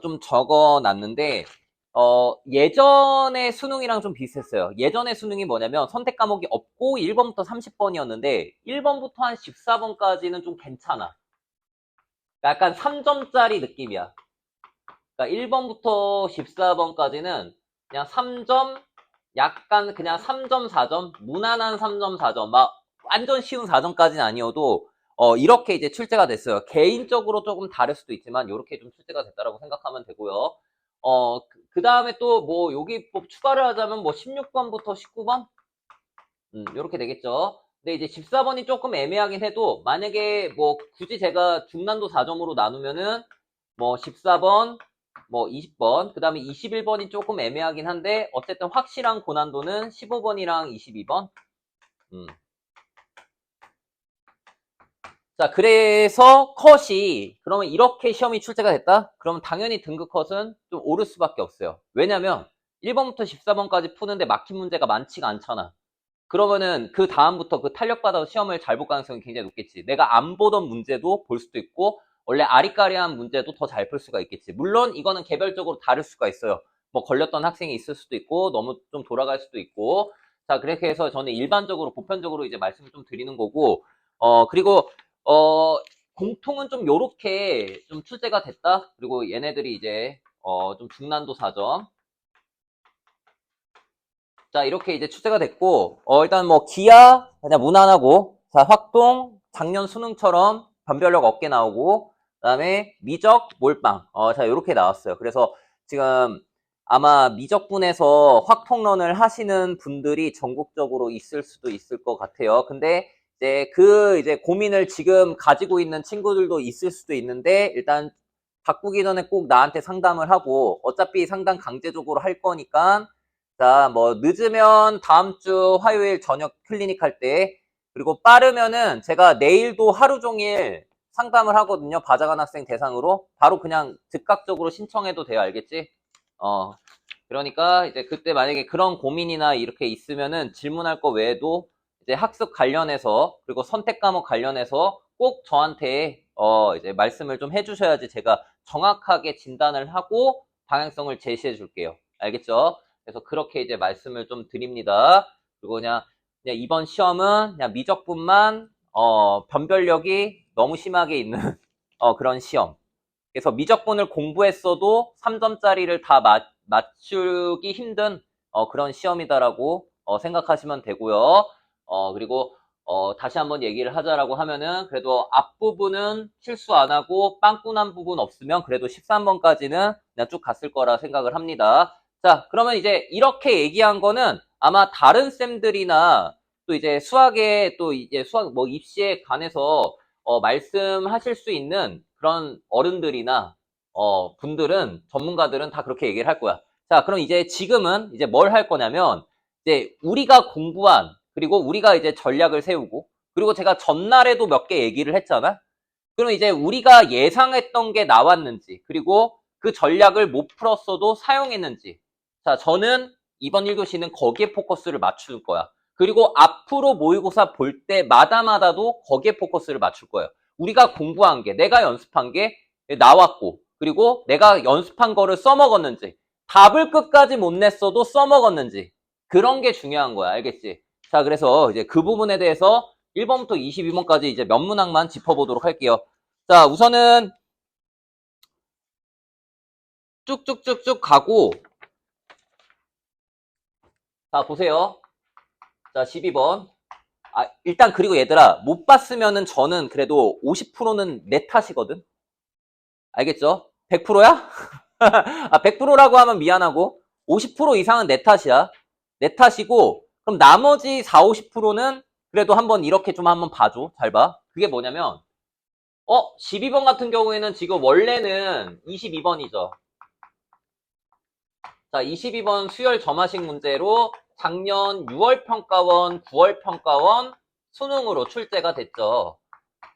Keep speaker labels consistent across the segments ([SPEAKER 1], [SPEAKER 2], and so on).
[SPEAKER 1] 좀 적어 놨는데, 예전의 수능이랑 좀 비슷했어요. 예전의 수능이 뭐냐면 선택 과목이 없고 1번부터 30번이었는데, 1번부터 한 14번까지는 좀 괜찮아. 약간 3점짜리 느낌이야. 그러니까 1번부터 14번까지는 그냥 3점, 약간 그냥 3점, 4점, 무난한 3점, 4점, 막 완전 쉬운 4점까지는 아니어도 이렇게 이제 출제가 됐어요. 개인적으로 조금 다를 수도 있지만 이렇게 좀 출제가 됐다라고 생각하면 되고요. 그 다음에 또 뭐 여기 뭐 추가를 하자면 뭐 16번부터 19번? 이렇게 되겠죠. 근데 이제 14번이 조금 애매하긴 해도 만약에 뭐 굳이 제가 중난도 4점으로 나누면은 뭐 14번, 뭐 20번, 그 다음에 21번이 조금 애매하긴 한데 어쨌든 확실한 고난도는 15번이랑 22번. 음. 자, 그래서 컷이 그러면 이렇게 시험이 출제가 됐다? 그러면 당연히 등급 컷은 좀 오를 수밖에 없어요. 왜냐면 1번부터 14번까지 푸는데 막힌 문제가 많지가 않잖아. 그러면은 그 다음부터 그 탄력받아서 시험을 잘 볼 가능성이 굉장히 높겠지. 내가 안 보던 문제도 볼 수도 있고 원래 아리까리한 문제도 더 잘 풀 수가 있겠지. 물론 이거는 개별적으로 다를 수가 있어요. 뭐 걸렸던 학생이 있을 수도 있고 너무 좀 돌아갈 수도 있고. 자, 그렇게 해서 저는 일반적으로 보편적으로 이제 말씀을 좀 드리는 거고 그리고 어 공통은 좀 요렇게 좀 출제가 됐다. 그리고 얘네들이 이제 좀 중난도 4점. 자, 이렇게 이제 출제가 됐고, 일단 뭐, 기하, 그냥 무난하고, 자, 확동, 작년 수능처럼 변별력 없게 나오고, 그 다음에 미적, 몰빵. 자, 요렇게 나왔어요. 그래서 지금 아마 미적분에서 확통론을 하시는 분들이 전국적으로 있을 수도 있을 것 같아요. 근데 이제 고민을 지금 가지고 있는 친구들도 있을 수도 있는데, 일단 바꾸기 전에 꼭 나한테 상담을 하고, 어차피 상담 강제적으로 할 거니까, 자, 뭐, 늦으면 다음 주 화요일 저녁 클리닉 할 때, 그리고 빠르면은 제가 내일도 하루 종일 상담을 하거든요. 봐자간 학생 대상으로. 바로 그냥 즉각적으로 신청해도 돼요. 알겠지? 어, 그러니까 이제 그때 만약에 그런 고민이나 이렇게 있으면은 질문할 거 외에도 이제 학습 관련해서, 그리고 선택 과목 관련해서 꼭 저한테, 이제 말씀을 좀 해주셔야지 제가 정확하게 진단을 하고 방향성을 제시해 줄게요. 알겠죠? 그래서 그렇게 이제 말씀을 좀 드립니다. 그리고 그냥 이번 시험은 그냥 미적분만 변별력이 너무 심하게 있는 그런 시험. 그래서 미적분을 공부했어도 3점짜리를 다 맞추기 힘든 그런 시험이다라고 생각하시면 되고요. 그리고 다시 한번 얘기를 하자라고 하면은 그래도 앞부분은 실수 안 하고 빵꾸난 부분 없으면 그래도 13번까지는 그냥 쭉 갔을 거라 생각을 합니다. 자, 그러면 이제 이렇게 얘기한 거는 아마 다른 쌤들이나 또 이제 수학에 또 이제 수학 뭐 입시에 관해서 말씀하실 수 있는 그런 어른들이나 분들은 전문가들은 다 그렇게 얘기를 할 거야. 자, 그럼 이제 지금은 이제 뭘 할 거냐면 이제 우리가 공부한 그리고 우리가 이제 전략을 세우고 그리고 제가 전날에도 몇 개 얘기를 했잖아. 그럼 이제 우리가 예상했던 게 나왔는지 그리고 그 전략을 못 풀었어도 사용했는지 자, 저는 이번 1교시는 거기에 포커스를 맞출 거야. 그리고 앞으로 모의고사 볼 때마다마다도 거기에 포커스를 맞출 거예요. 우리가 공부한 게, 내가 연습한 게 나왔고, 그리고 내가 연습한 거를 써먹었는지, 답을 끝까지 못 냈어도 써먹었는지, 그런 게 중요한 거야. 알겠지? 자, 그래서 이제 그 부분에 대해서 1번부터 22번까지 이제 면문항만 짚어보도록 할게요. 자, 우선은 쭉쭉쭉쭉 가고, 자, 보세요. 자, 12번. 일단 그리고 얘들아 못 봤으면은 저는 그래도 50%는 내 탓이거든. 알겠죠? 100%야? 100%라고 하면 미안하고 50% 이상은 내 탓이야. 내 탓이고 그럼 나머지 4, 50%는 그래도 한번 이렇게 좀 한번 봐줘. 잘 봐. 그게 뭐냐면 12번 같은 경우에는 지금 원래는 22번이죠. 자, 22번 수열 점화식 문제로 작년 6월 평가원, 9월 평가원 수능으로 출제가 됐죠.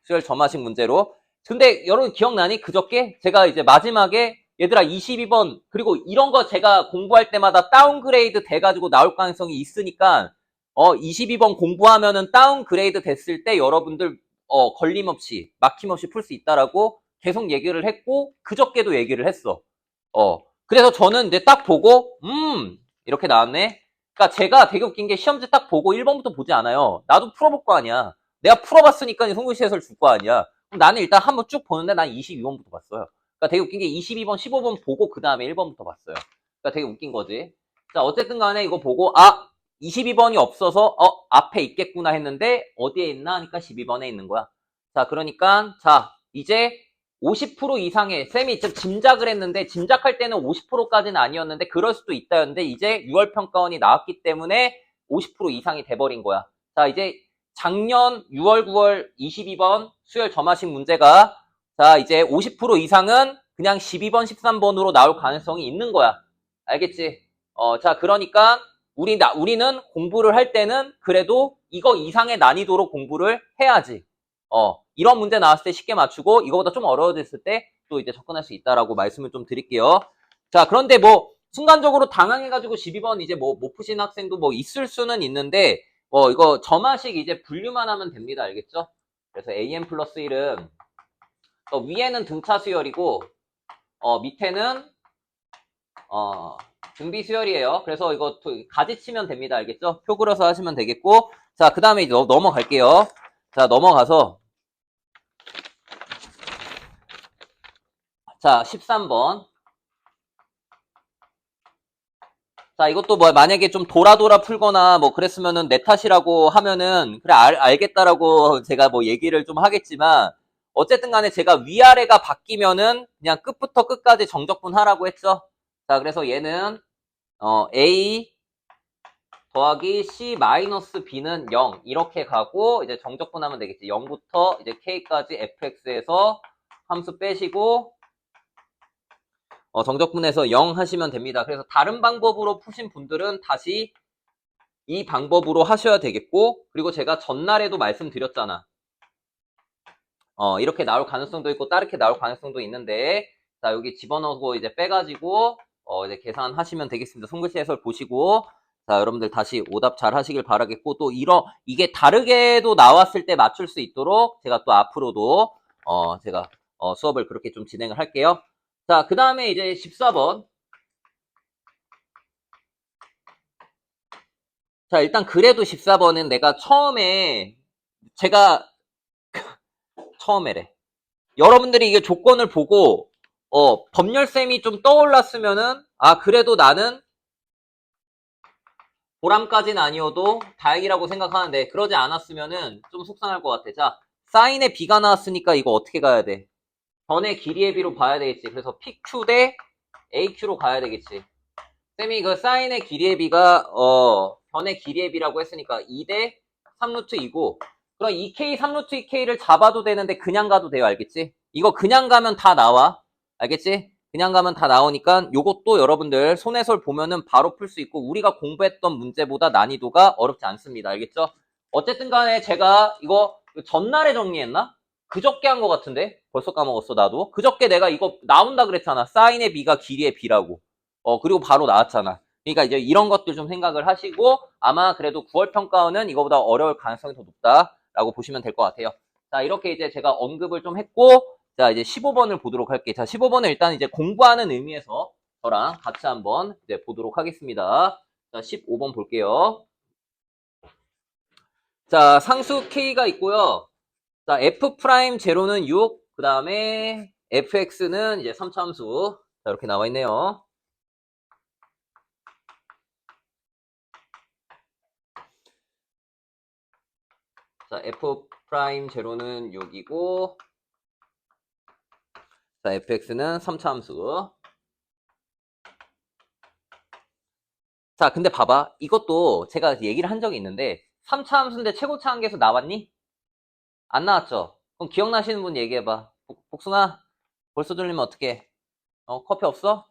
[SPEAKER 1] 수열 점화식 문제로. 근데 여러분 기억나니? 그저께 제가 이제 마지막에 얘들아 22번 그리고 이런 거 제가 공부할 때마다 다운그레이드 돼가지고 나올 가능성이 있으니까 22번 공부하면은 다운그레이드 됐을 때 여러분들 걸림없이 막힘없이 풀 수 있다라고 계속 얘기를 했고, 그저께도 얘기를 했어. 그래서 저는 이제 딱 보고, 이렇게 나왔네. 그러니까 제가 되게 웃긴 게 시험지 딱 보고 1번부터 보지 않아요. 나도 풀어볼 거 아니야. 내가 풀어봤으니까 송글씨 해설 줄 거 아니야. 그럼 나는 일단 한번 쭉 보는데 난 22번부터 봤어요. 그러니까 되게 웃긴 게 22번, 15번 보고 그 다음에 1번부터 봤어요. 그러니까 되게 웃긴 거지. 자, 어쨌든 간에 이거 보고, 22번이 없어서, 앞에 있겠구나 했는데, 어디에 있나 하니까 12번에 있는 거야. 자, 그러니까, 자, 이제 50% 이상의, 쌤이 좀 짐작을 했는데, 짐작할 때는 50%까지는 아니었는데, 그럴 수도 있다였는데, 이제 6월 평가원이 나왔기 때문에 50% 이상이 돼버린 거야. 자, 이제 작년 6월, 9월 22번 수열 점화식 문제가, 자, 이제 50% 이상은 그냥 12번, 13번으로 나올 가능성이 있는 거야. 알겠지? 자, 그러니까, 우리는 공부를 할 때는 그래도 이거 이상의 난이도로 공부를 해야지. 이런 문제 나왔을 때 쉽게 맞추고 이거보다 좀 어려워졌을 때 또 이제 접근할 수 있다라고 말씀을 좀 드릴게요. 자, 그런데 뭐 순간적으로 당황해가지고 12번 이제 뭐 못 푸신 학생도 뭐 있을 수는 있는데 이거 점화식 이제 분류만 하면 됩니다. 알겠죠? 그래서 AM 플러스 1은 위에는 등차 수열이고 밑에는 등비 수열이에요. 그래서 이거 가지 치면 됩니다. 알겠죠? 표 그려서 하시면 되겠고 자, 그 다음에 이제 넘어갈게요. 자, 넘어가서 자, 13번. 자, 이것도 뭐 만약에 좀 돌아 풀거나 뭐 그랬으면은 내 탓이라고 하면은 그래 알겠다라고 제가 뭐 얘기를 좀 하겠지만 어쨌든 간에 제가 위아래가 바뀌면은 그냥 끝부터 끝까지 정적분 하라고 했죠. 자, 그래서 얘는 A 더하기 C 마이너스 B는 0 이렇게 가고 이제 정적분하면 되겠지. 0부터 이제 K까지 fx에서 함수 빼시고 정적분해서 0 하시면 됩니다. 그래서 다른 방법으로 푸신 분들은 다시 이 방법으로 하셔야 되겠고 그리고 제가 전날에도 말씀드렸잖아. 이렇게 나올 가능성도 있고 다르게 나올 가능성도 있는데 자, 여기 집어넣고 이제 빼가지고 이제 계산하시면 되겠습니다. 손글씨 해설 보시고 자, 여러분들 다시 오답 잘 하시길 바라겠고 또 이게 다르게도 나왔을 때 맞출 수 있도록 제가 또 앞으로도 제가 수업을 그렇게 좀 진행을 할게요. 자, 그 다음에 이제 14번. 자, 일단 그래도 14번은 내가 제가 처음에래. 여러분들이 이게 조건을 보고 법열쌤이 좀 떠올랐으면은 그래도 나는 보람까지는 아니어도 다행이라고 생각하는데 그러지 않았으면은 좀 속상할 것 같아. 자, 사인의 B가 나왔으니까 이거 어떻게 가야 돼? 변의 길이의 B로 봐야 되겠지. 그래서 PQ 대 AQ로 가야 되겠지. 쌤이 그 사인의 길이의 B가 변의 길이의 B라고 했으니까 2 대 3루트 2고 그럼 2K 3루트 2K를 잡아도 되는데 그냥 가도 돼요. 알겠지? 이거 그냥 가면 다 나와. 알겠지? 그냥 가면 다 나오니까 요것도 여러분들 손해설 보면은 바로 풀 수 있고 우리가 공부했던 문제보다 난이도가 어렵지 않습니다. 알겠죠? 어쨌든 간에 제가 이거 전날에 정리했나? 그저께 한 것 같은데? 벌써 까먹었어 나도. 그저께 내가 이거 나온다 그랬잖아. 사인의 B가 길이의 B라고. 그리고 바로 나왔잖아. 그러니까 이제 이런 것들 좀 생각을 하시고 아마 그래도 9월 평가원은 이거보다 어려울 가능성이 더 높다라고 보시면 될 것 같아요. 자, 이렇게 이제 제가 언급을 좀 했고 자, 이제 15번을 보도록 할게요. 자, 15번은 일단 이제 공부하는 의미에서 저랑 같이 한번 이제 보도록 하겠습니다. 자, 15번 볼게요. 자, 상수 K가 있고요. 자, F'0는 6, 그 다음에 fx는 이제 3차함수. 자, 이렇게 나와 있네요. 자, F'0는 6이고, 자, fx는 3차함수. 자, 근데 봐봐. 이것도 제가 얘기를 한 적이 있는데, 3차함수인데 최고차 한계에서 나왔니? 안 나왔죠? 그럼 기억나시는 분 얘기해봐. 복숭아, 벌써 들리면 어떡해? 커피 없어?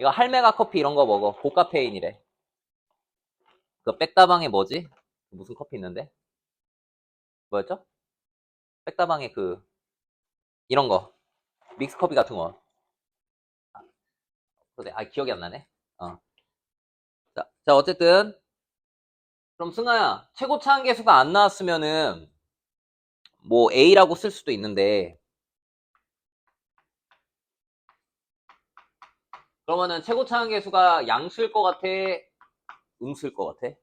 [SPEAKER 1] 이거 할메가 커피 이런 거 먹어. 고카페인이래. 그 백다방에 뭐지? 무슨 커피 있는데? 뭐였죠? 백다방에 이런 거. 믹스커피 같은 거. 그래, 기억이 안 나네. 자, 어쨌든. 그럼 승아야, 최고차 한계수가 안 나왔으면은, 뭐, A라고 쓸 수도 있는데, 그러면은 최고차항 계수가 양수일 것 같아? 음수일 것 같아?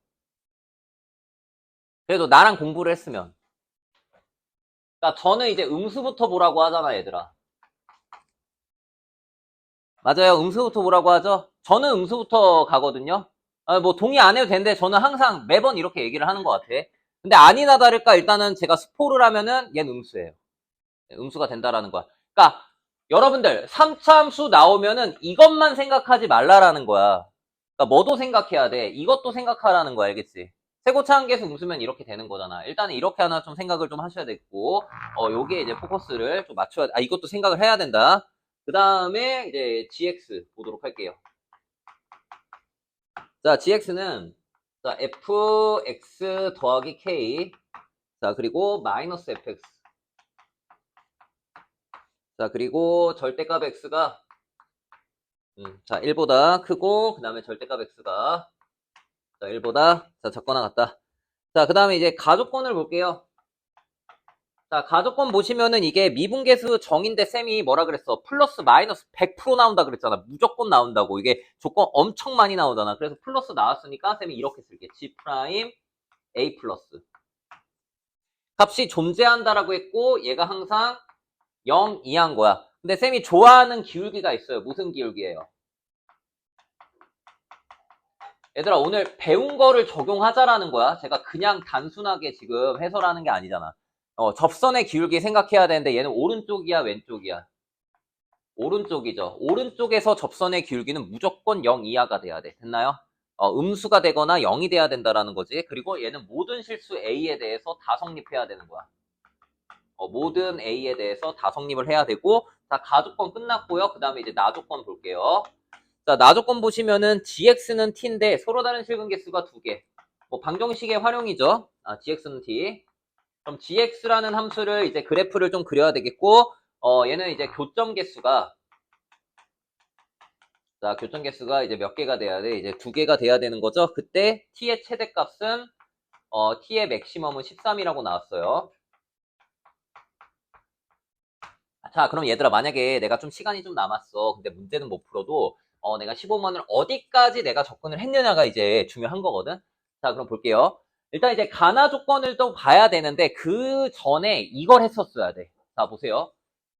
[SPEAKER 1] 그래도 나랑 공부를 했으면. 그러니까 저는 이제 음수부터 보라고 하잖아, 얘들아. 맞아요. 음수부터 보라고 하죠? 저는 음수부터 가거든요. 뭐 동의 안 해도 되는데 저는 항상 매번 이렇게 얘기를 하는 것 같아. 근데 아니나 다를까 일단은 제가 스포를 하면은 얘는 음수예요. 음수가 된다라는 거야. 그러니까 여러분들 3차 함수 나오면은 이것만 생각하지 말라라는 거야. 그러니까 뭐도 생각해야 돼. 이것도 생각하라는 거야. 알겠지? 최고차항 계수 음수면 이렇게 되는 거잖아. 일단은 이렇게 하나 좀 생각을 좀 하셔야 되고, 요게 이제 포커스를 좀 맞춰야, 이것도 생각을 해야 된다. 그 다음에 이제 gx 보도록 할게요. 자, gx는 자, fx 더하기 k, 자, 그리고 마이너스 fx. 자, 그리고 절대값 x가 자, 1보다 크고, 그 다음에 절대값 x가 자, 1보다 자, 작거나 같다. 자, 그 다음에 이제 가조건을 볼게요. 자, 가조건 보시면은 이게 미분계수 정인데 쌤이 뭐라 그랬어? 플러스 마이너스 100% 나온다 그랬잖아. 무조건 나온다고. 이게 조건 엄청 많이 나오잖아. 그래서 플러스 나왔으니까 쌤이 이렇게 쓸게. G 프라임 A 플러스. 값이 존재한다라고 했고 얘가 항상 0 이하인 거야. 근데 쌤이 좋아하는 기울기가 있어요. 무슨 기울기예요? 얘들아 오늘 배운 거를 적용하자라는 거야. 제가 그냥 단순하게 지금 해설하는 게 아니잖아. 접선의 기울기 생각해야 되는데 얘는 오른쪽이야 왼쪽이야? 오른쪽이죠. 오른쪽에서 접선의 기울기는 무조건 0 이하가 돼야 돼. 됐나요? 음수가 되거나 0이 돼야 된다라는 거지. 그리고 얘는 모든 실수 A에 대해서 다 성립해야 되는 거야. 모든 A에 대해서 다 성립을 해야 되고, 자, 가조건 끝났고요. 그 다음에 이제 나조건 볼게요. 자, 나조건 보시면은 gx는 t인데 서로 다른 실근계수가 2개. 뭐 방정식의 활용이죠. gx는 t. 그럼 gx라는 함수를 이제 그래프를 좀 그려야 되겠고, 얘는 이제 교점 개수가 자, 교점 개수가 이제 몇 개가 돼야 돼? 이제 2개가 돼야 되는 거죠. 그때 t의 최대값은 t의 맥시멈은 13이라고 나왔어요. 자, 그럼 얘들아 만약에 내가 좀 시간이 좀 남았어. 근데 문제는 못 풀어도 내가 15번을 어디까지 내가 접근을 했느냐가 이제 중요한 거거든. 자, 그럼 볼게요. 일단 이제 가나 조건을 또 봐야 되는데 그 전에 이걸 했었어야 돼. 자, 보세요.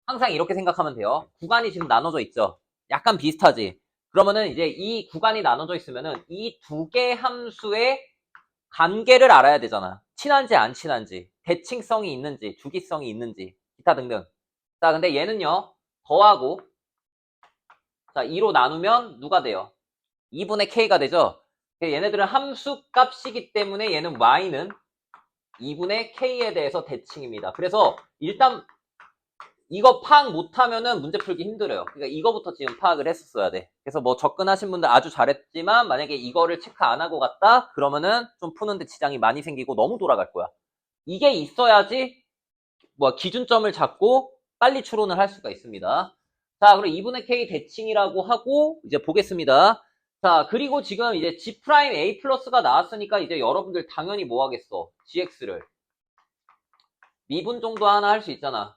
[SPEAKER 1] 항상 이렇게 생각하면 돼요. 구간이 지금 나눠져 있죠. 약간 비슷하지. 그러면은 이제 이 구간이 나눠져 있으면은 이 2개 함수의 관계를 알아야 되잖아. 친한지 안 친한지, 대칭성이 있는지, 주기성이 있는지, 기타 등등. 자, 근데 얘는요, 더하고, 자, 2로 나누면 누가 돼요? 2분의 k가 되죠? 얘네들은 함수 값이기 때문에 얘는 y는 2분의 k에 대해서 대칭입니다. 그래서 일단 이거 파악 못하면은 문제 풀기 힘들어요. 그러니까 이거부터 지금 파악을 했었어야 돼. 그래서 뭐 접근하신 분들 아주 잘했지만 만약에 이거를 체크 안 하고 갔다? 그러면은 좀 푸는데 지장이 많이 생기고 너무 돌아갈 거야. 이게 있어야지 뭐 기준점을 잡고 빨리 추론을 할 수가 있습니다. 자, 그럼 2분의 k 대칭이라고 하고 이제 보겠습니다. 자, 그리고 지금 이제 g 프라임 a 플러스가 나왔으니까 이제 여러분들 당연히 뭐 하겠어? gx를 미분 정도 하나 할 수 있잖아.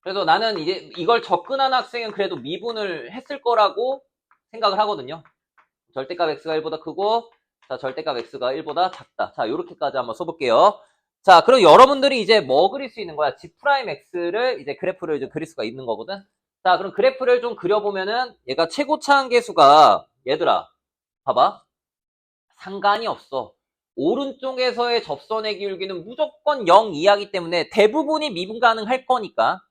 [SPEAKER 1] 그래서 나는 이제 이걸 접근한 학생은 그래도 미분을 했을 거라고 생각을 하거든요. 절대값 x가 1보다 크고 자, 절대값 x가 1보다 작다. 자, 요렇게까지 한번 써볼게요. 자, 그럼 여러분들이 이제 뭐 그릴 수 있는 거야? g'x를 이제 그래프를 좀 그릴 수가 있는 거거든? 자, 그럼 그래프를 좀 그려보면은 얘가 최고차항 계수가 얘들아, 봐봐. 상관이 없어. 오른쪽에서의 접선의 기울기는 무조건 0 이하기 때문에 대부분이 미분 가능할 거니까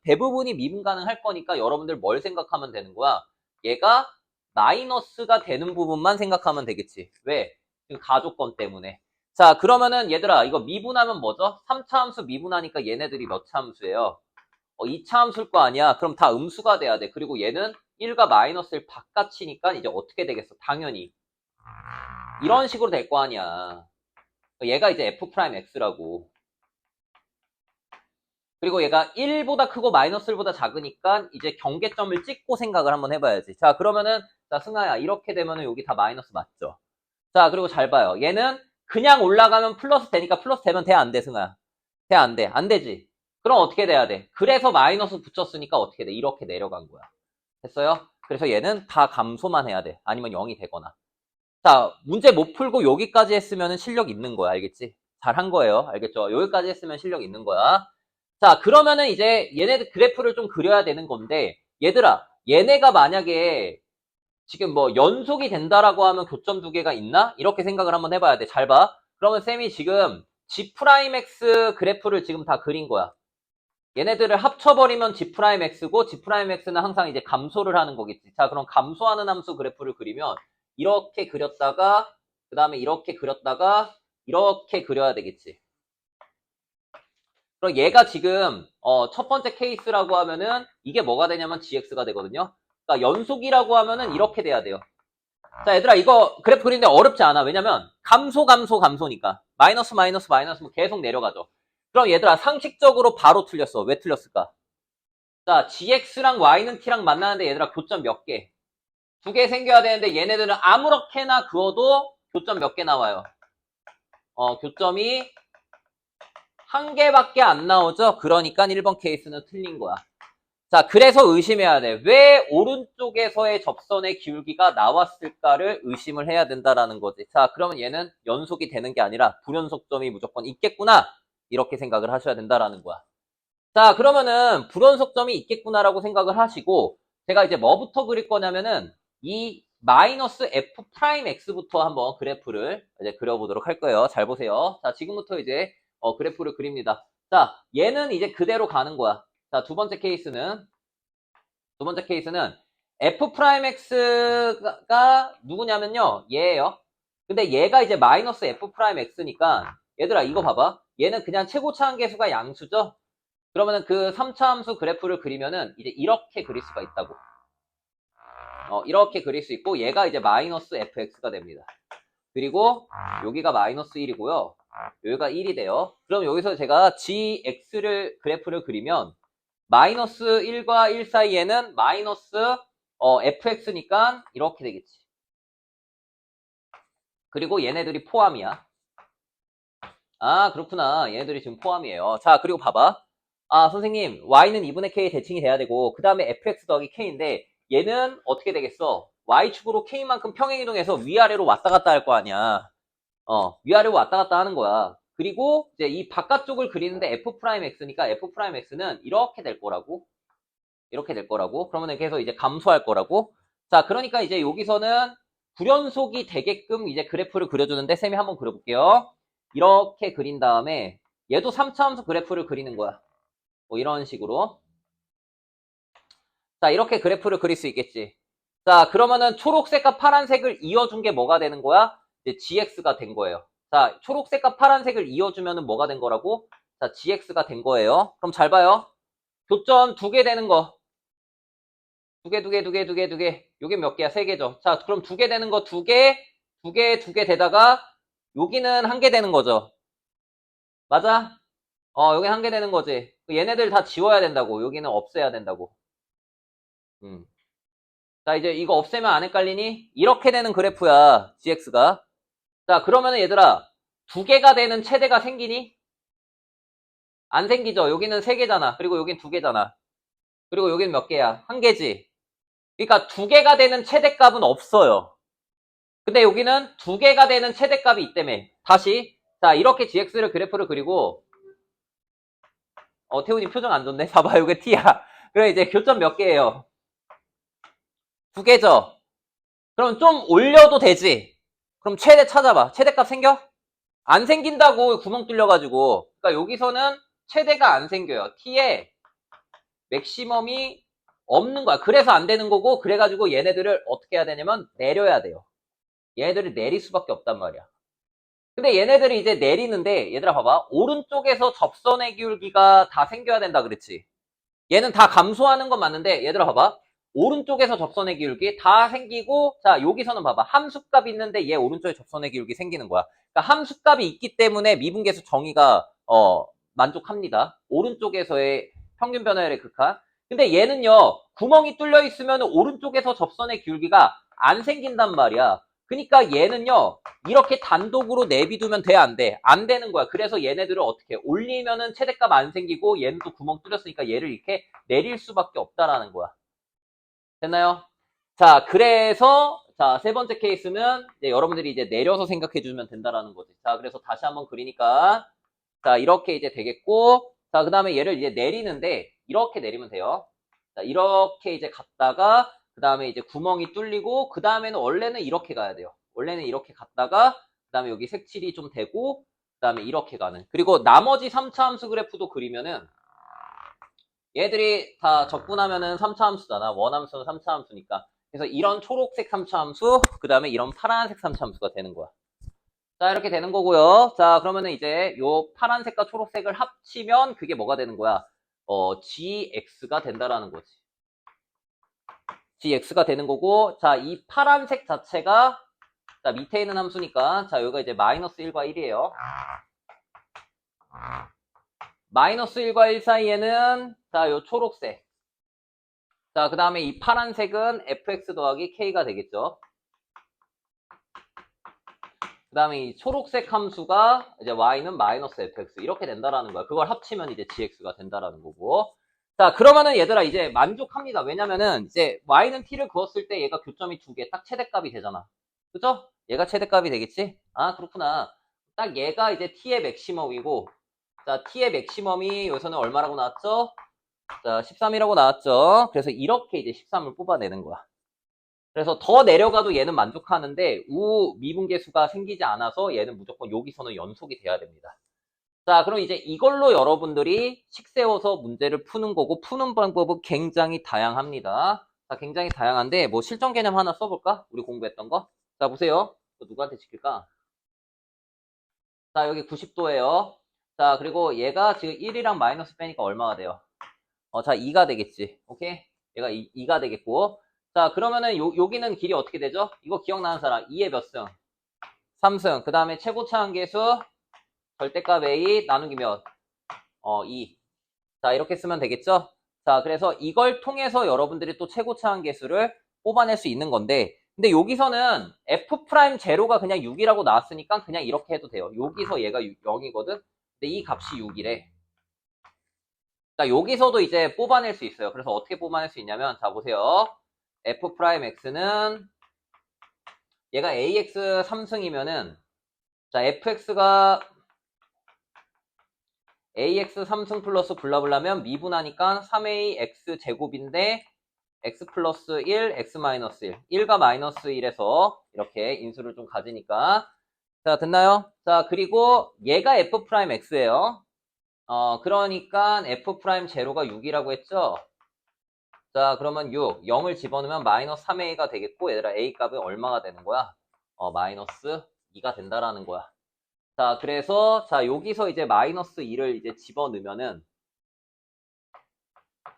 [SPEAKER 1] 여러분들 뭘 생각하면 되는 거야? 얘가 마이너스가 되는 부분만 생각하면 되겠지. 왜? 지금 가조건 때문에. 자, 그러면은 얘들아 이거 미분하면 뭐죠? 3차 함수 미분하니까 얘네들이 몇 차 함수예요? 2차 함수일 거 아니야. 그럼 다 음수가 돼야 돼. 그리고 얘는 1과 마이너스를 바깥이니까 이제 어떻게 되겠어? 당연히 이런 식으로 될 거 아니야. 얘가 이제 f'x라고. 그리고 얘가 1보다 크고 마이너스 1보다 작으니까 이제 경계점을 찍고 생각을 한번 해봐야지. 자, 그러면은, 자, 승아야, 이렇게 되면은 여기 다 마이너스 맞죠? 자, 그리고 잘 봐요. 얘는 그냥 올라가면 플러스 되니까 플러스 되면 돼, 안 돼, 승아야? 돼, 안 돼? 안 되지? 그럼 어떻게 돼야 돼? 그래서 마이너스 붙였으니까 어떻게 돼? 이렇게 내려간 거야. 됐어요? 그래서 얘는 다 감소만 해야 돼. 아니면 0이 되거나. 자, 문제 못 풀고 여기까지 했으면 실력 있는 거야. 알겠지? 잘한 거예요. 알겠죠? 여기까지 했으면 실력 있는 거야. 자, 그러면은 이제 얘네들 그래프를 좀 그려야 되는 건데, 얘들아, 얘네가 만약에 지금 뭐 연속이 된다라고 하면 교점 두 개가 있나? 이렇게 생각을 한번 해봐야 돼. 잘 봐. 그러면 쌤이 지금 G'X 그래프를 지금 다 그린 거야. 얘네들을 합쳐버리면 G'X고 G'X는 항상 이제 감소를 하는 거겠지. 자, 그럼 감소하는 함수 그래프를 그리면 이렇게 그렸다가 그 다음에 이렇게 그렸다가 이렇게 그려야 되겠지. 그럼 얘가 지금 첫 번째 케이스라고 하면은 이게 뭐가 되냐면 GX가 되거든요. 그러니까 연속이라고 하면은 이렇게 돼야 돼요. 자, 얘들아, 이거 그래프 그리는데 어렵지 않아. 왜냐면 감소니까 마이너스 마이너스 마이너스 계속 내려가죠. 그럼 얘들아, 상식적으로 바로 틀렸어. 왜 틀렸을까? 자, GX랑 Y는 T랑 만나는데 얘들아, 교점 몇 개? 두 개 생겨야 되는데 얘네들은 아무렇게나 그어도 교점 몇 개 나와요? 교점이 한 개밖에 안 나오죠? 그러니까 1번 케이스는 틀린 거야. 자, 그래서 의심해야 돼. 왜 오른쪽에서의 접선의 기울기가 나왔을까를 의심을 해야 된다라는 거지. 자, 그러면 얘는 연속이 되는 게 아니라 불연속점이 무조건 있겠구나. 이렇게 생각을 하셔야 된다라는 거야. 자, 그러면은 불연속점이 있겠구나라고 생각을 하시고, 제가 이제 뭐부터 그릴 거냐면은 이 마이너스 f 프라임 x부터 한번 그래프를 이제 그려보도록 할 거예요. 잘 보세요. 자, 지금부터 이제 그래프를 그립니다. 자, 얘는 이제 그대로 가는 거야. 자, 두 번째 케이스는 f 프라임 x가 누구냐면요, 얘예요. 근데 얘가 이제 마이너스 f 프라임 x니까 얘들아 이거 봐봐. 얘는 그냥 최고차 함계수가 양수죠. 그러면은 그 3차 함수 그래프를 그리면은 이제 이렇게 그릴 수가 있다고. 이렇게 그릴 수 있고 얘가 이제 마이너스 fx가 됩니다. 그리고 여기가 마이너스 1이고요. 여기가 1이 돼요. 그럼 여기서 제가 gx를 그래프를 그리면 마이너스 1과 1 사이에는 마이너스 fx니까 이렇게 되겠지. 그리고 얘네들이 포함이야. 아, 그렇구나. 얘네들이 지금 포함이에요. 자, 그리고 봐봐. 아, 선생님, y는 2분의 k 대칭이 돼야 되고 그 다음에 fx 더하기 k인데 얘는 어떻게 되겠어? y축으로 k만큼 평행이동해서 위아래로 왔다 갔다 할 거 아니야. 위아래로 왔다 갔다 하는 거야. 그리고 이제 이 바깥쪽을 그리는데 f'x니까 f'x는 이렇게 될 거라고. 이렇게 될 거라고. 그러면 계속 이제 감소할 거라고. 자, 그러니까 이제 여기서는 불연속이 되게끔 이제 그래프를 그려주는데 쌤이 한번 그려볼게요. 이렇게 그린 다음에 얘도 3차 함수 그래프를 그리는 거야. 뭐 이런 식으로. 자, 이렇게 그래프를 그릴 수 있겠지. 자, 그러면은 초록색과 파란색을 이어준 게 뭐가 되는 거야? 이제 gx가 된 거예요. 자, 초록색과 파란색을 이어주면은 뭐가 된 거라고? 자, gx가 된 거예요. 그럼 잘 봐요. 교점 두 개 되는 거. 두 개. 요게 몇 개야? 세 개죠. 자, 그럼 두 개 되는 거 두 개, 두 개 되다가 여기는 한 개 되는 거죠. 맞아? 여기 한 개 되는 거지. 얘네들 다 지워야 된다고. 여기는 없애야 된다고. 자, 이제 이거 없애면 안 헷갈리니? 이렇게 되는 그래프야, gx가. 자, 그러면은 얘들아, 두 개가 되는 최대가 생기니? 안 생기죠? 여기는 세 개잖아. 그리고 여긴 두 개잖아. 그리고 여긴 몇 개야? 한 개지. 그러니까 두 개가 되는 최대값은 없어요. 근데 여기는 두 개가 되는 최대값이 있다며. 다시. 자, 이렇게 gx를 그래프를 그리고, 태훈이 표정 안 좋네? 봐봐, 여기 t야. 그래, 이제 교점 몇 개예요? 두 개죠? 그럼 좀 올려도 되지? 그럼 최대 찾아봐. 최대값 생겨? 안 생긴다고 구멍 뚫려가지고. 그러니까 여기서는 최대가 안 생겨요. t에 맥시멈이 없는 거야. 그래서 안 되는 거고, 그래가지고 얘네들을 어떻게 해야 되냐면 내려야 돼요. 얘네들을 내릴 수밖에 없단 말이야. 근데 얘네들이 이제 내리는데, 얘들아 봐봐. 오른쪽에서 접선의 기울기가 다 생겨야 된다 그랬지. 얘는 다 감소하는 건 맞는데, 얘들아 봐봐. 오른쪽에서 접선의 기울기 다 생기고, 자, 여기서는 봐봐. 함수값이 있는데 얘 오른쪽에 접선의 기울기 생기는 거야. 그러니까 함수값이 있기 때문에 미분계수 정의가, 만족합니다. 오른쪽에서의 평균 변화율의 극한. 근데 얘는요, 구멍이 뚫려 있으면 오른쪽에서 접선의 기울기가 안 생긴단 말이야. 그러니까 얘는요, 이렇게 단독으로 내비두면 돼, 안 돼? 안 되는 거야. 그래서 얘네들을 어떻게 올리면은 최대값 안 생기고 얘는 또 구멍 뚫렸으니까 얘를 이렇게 내릴 수밖에 없다라는 거야. 됐나요? 자, 그래서, 자, 세 번째 케이스는 이제 여러분들이 이제 내려서 생각해 주면 된다라는 거지. 자, 그래서 다시 한번 그리니까, 자, 이렇게 이제 되겠고, 자, 그 다음에 얘를 이제 내리는데, 이렇게 내리면 돼요. 자, 이렇게 이제 갔다가, 그 다음에 이제 구멍이 뚫리고, 그 다음에는 원래는 이렇게 가야 돼요. 원래는 이렇게 갔다가, 그 다음에 여기 색칠이 좀 되고, 그 다음에 이렇게 가는. 그리고 나머지 3차 함수 그래프도 그리면은, 얘들이 다 적분하면은 3차 함수잖아. 원함수는 3차 함수니까. 그래서 이런 초록색 3차 함수, 그 다음에 이런 파란색 3차 함수가 되는 거야. 자, 이렇게 되는 거고요. 자, 그러면은 이제 요 파란색과 초록색을 합치면 그게 뭐가 되는 거야? gx가 된다라는 거지. gx가 되는 거고, 자, 이 파란색 자체가, 자, 밑에 있는 함수니까, 자, 여기가 이제 마이너스 1과 1이에요. 마이너스 1과 1 사이에는, 자, 요 초록색. 자, 그 다음에 이 파란색은 fx 더하기 k가 되겠죠. 그 다음에 이 초록색 함수가 이제 y는 마이너스 fx 이렇게 된다라는 거야. 그걸 합치면 이제 gx가 된다라는 거고. 자, 그러면은 얘들아 이제 만족합니다. 왜냐면은 이제 y는 t를 그었을 때 얘가 교점이 두 개 딱 최대값이 되잖아. 그죠? 얘가 최대값이 되겠지? 아, 그렇구나. 딱 얘가 이제 t의 맥시멈이고, 자, t의 맥시멈이 여기서는 얼마라고 나왔죠? 자, 13이라고 나왔죠? 그래서 이렇게 이제 13을 뽑아내는 거야. 그래서 더 내려가도 얘는 만족하는데 우 미분계수가 생기지 않아서 얘는 무조건 여기서는 연속이 돼야 됩니다. 자, 그럼 이제 이걸로 여러분들이 식 세워서 문제를 푸는 거고 푸는 방법은 굉장히 다양합니다. 자, 굉장히 다양한데 뭐 실전 개념 하나 써볼까? 우리 공부했던 거. 자, 보세요. 누구한테 시킬까? 자, 여기 90도예요. 자, 그리고 얘가 지금 1이랑 마이너스 빼니까 얼마가 돼요? 자, 2가 되겠지. 오케이? 얘가 2가 되겠고. 자, 그러면은 여기는 길이 어떻게 되죠? 이거 기억나는 사람. 2의 몇 승? 3승. 그 다음에 최고차항계수 절대값 A 나누기 몇? 2. 자, 이렇게 쓰면 되겠죠? 자, 그래서 이걸 통해서 여러분들이 또 최고차항계수를 뽑아낼 수 있는 건데, 근데 여기서는 F'0가 그냥 6이라고 나왔으니까 그냥 이렇게 해도 돼요. 여기서 얘가 0이거든? 근데 이 값이 6이래. 자, 여기서도 이제 뽑아낼 수 있어요. 그래서 어떻게 뽑아낼 수 있냐면, 자, 보세요. F'X는 얘가 AX 3승이면은, 자, FX가 AX 3승 플러스 블라블라면 미분하니까 3AX 제곱인데, X 플러스 1, X 마이너스 1. 1과 마이너스 1에서 이렇게 인수를 좀 가지니까. 자, 됐나요? 자, 그리고 얘가 F'X예요. 그러니까 F'제로가 6이라고 했죠? 자, 그러면 6, 0을 집어넣으면 마이너스 3a가 되겠고, 얘들아, a 값은 얼마가 되는 거야? 마이너스 2가 된다라는 거야. 자, 그래서, 자, 여기서 이제 마이너스 2를 이제 집어넣으면은,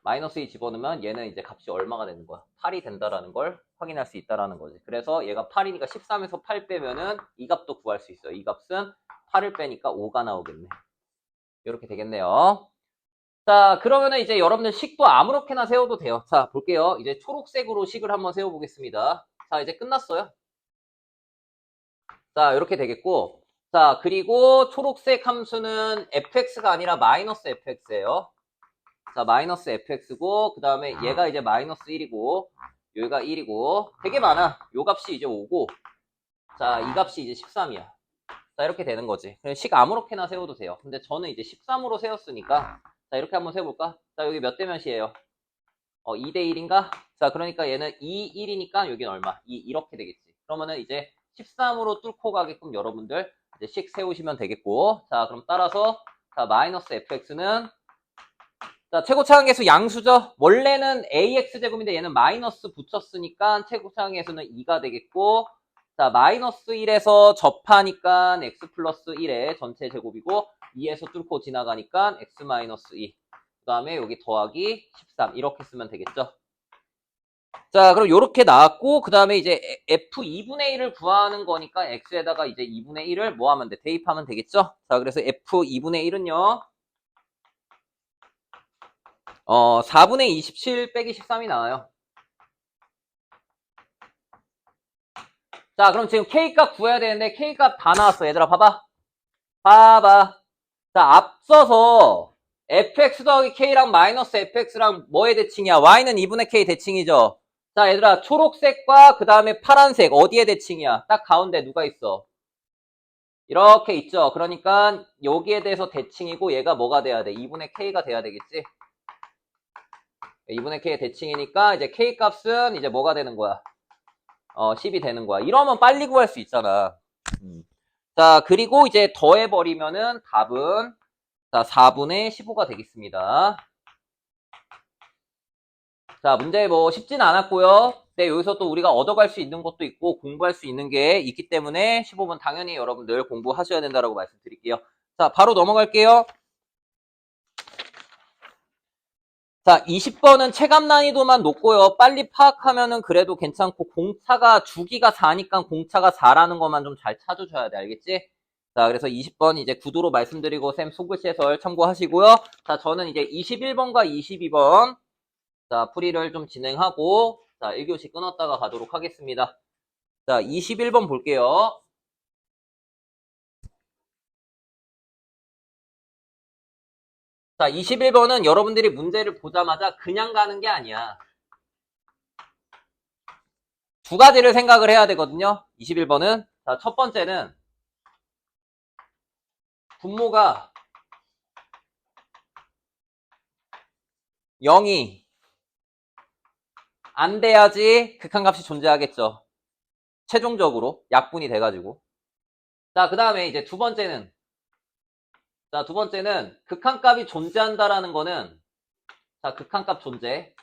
[SPEAKER 1] 마이너스 2 집어넣으면 얘는 이제 값이 얼마가 되는 거야? 8이 된다라는 걸 확인할 수 있다라는 거지. 그래서 얘가 8이니까 13에서 8 빼면은 이 값도 구할 수 있어요. 이 값은 8을 빼니까 5가 나오겠네. 이렇게 되겠네요. 자, 그러면은 이제 여러분들 식도 아무렇게나 세워도 돼요. 자, 볼게요. 이제 초록색으로 식을 한번 세워보겠습니다. 자, 이제 끝났어요. 자, 이렇게 되겠고. 자, 그리고 초록색 함수는 fx가 아니라 마이너스 fx예요. 자, 마이너스 fx고, 그 다음에 얘가 이제 마이너스 1이고, 여기가 1이고, 되게 많아. 요 값이 이제 5고, 자, 이 값이 이제 13이야. 자, 이렇게 되는 거지. 식 아무렇게나 세워도 돼요. 근데 저는 이제 13으로 세웠으니까, 자, 이렇게 한번 세워볼까? 자, 여기 몇 대 몇이에요? 2대 1인가? 자, 그러니까 얘는 2, 1이니까 여기는 얼마? 2, 이렇게 되겠지. 그러면은 이제 13으로 뚫고 가게끔 여러분들 이제 식 세우시면 되겠고. 자, 그럼 따라서, 자, 마이너스 fx는, 자, 최고차항계수 양수죠? 원래는 ax제곱인데 얘는 마이너스 붙였으니까 최고차항계수는 2가 되겠고, 자, 마이너스 1에서 접하니까 x 플러스 1의 전체 제곱이고, 2에서 뚫고 지나가니까 x 마이너스 2. 그 다음에 여기 더하기 13. 이렇게 쓰면 되겠죠? 자, 그럼 요렇게 나왔고, 그 다음에 이제 f2분의 1을 구하는 거니까 x에다가 이제 2분의 1을 뭐 하면 돼? 대입하면 되겠죠? 자, 그래서 f2분의 1은요, 4분의 27 빼기 13이 나와요. 자, 그럼 지금 K값 구해야 되는데 K값 다 나왔어. 얘들아, 봐봐. 봐봐. 자, 앞서서 fx 더하기 K랑 마이너스 fx랑 뭐의 대칭이야? y는 2분의 K 대칭이죠. 자, 얘들아, 초록색과 그 다음에 파란색 어디에 대칭이야? 딱 가운데 누가 있어? 이렇게 있죠. 그러니까 여기에 대해서 대칭이고 얘가 뭐가 돼야 돼? 2분의 K가 돼야 되겠지? 2분의 K의 대칭이니까 이제 K 값은 이제 뭐가 되는 거야? 10이 되는 거야. 이러면 빨리 구할 수 있잖아. 자, 그리고 이제 더해버리면은 답은 자, 4분의 15가 되겠습니다. 자, 문제 뭐 쉽진 않았고요. 근데 여기서 또 우리가 얻어갈 수 있는 것도 있고 공부할 수 있는 게 있기 때문에 15분 당연히 여러분들 공부하셔야 된다고 말씀드릴게요. 자, 바로 넘어갈게요. 자, 20번은 체감 난이도만 높고요. 빨리 파악하면은 그래도 괜찮고 공차가 주기가 4니까 공차가 4라는 것만 좀 잘 찾아줘야 돼. 알겠지? 자, 그래서 20번 이제 구도로 말씀드리고 쌤 손글씨 해설 참고하시고요. 자, 저는 이제 21번과 22번 자, 풀이를 좀 진행하고 자, 1교시 끊었다가 가도록 하겠습니다. 자, 21번 볼게요. 자, 21번은 여러분들이 문제를 보자마자 그냥 가는 게 아니야. 두 가지를 생각을 해야 되거든요. 21번은. 자, 첫 번째는 분모가 0이 안 돼야지 극한값이 존재하겠죠. 최종적으로 약분이 돼가지고. 자, 그 다음에 이제 두 번째는 극한값이 존재한다라는 거는 자, 극한값 존재.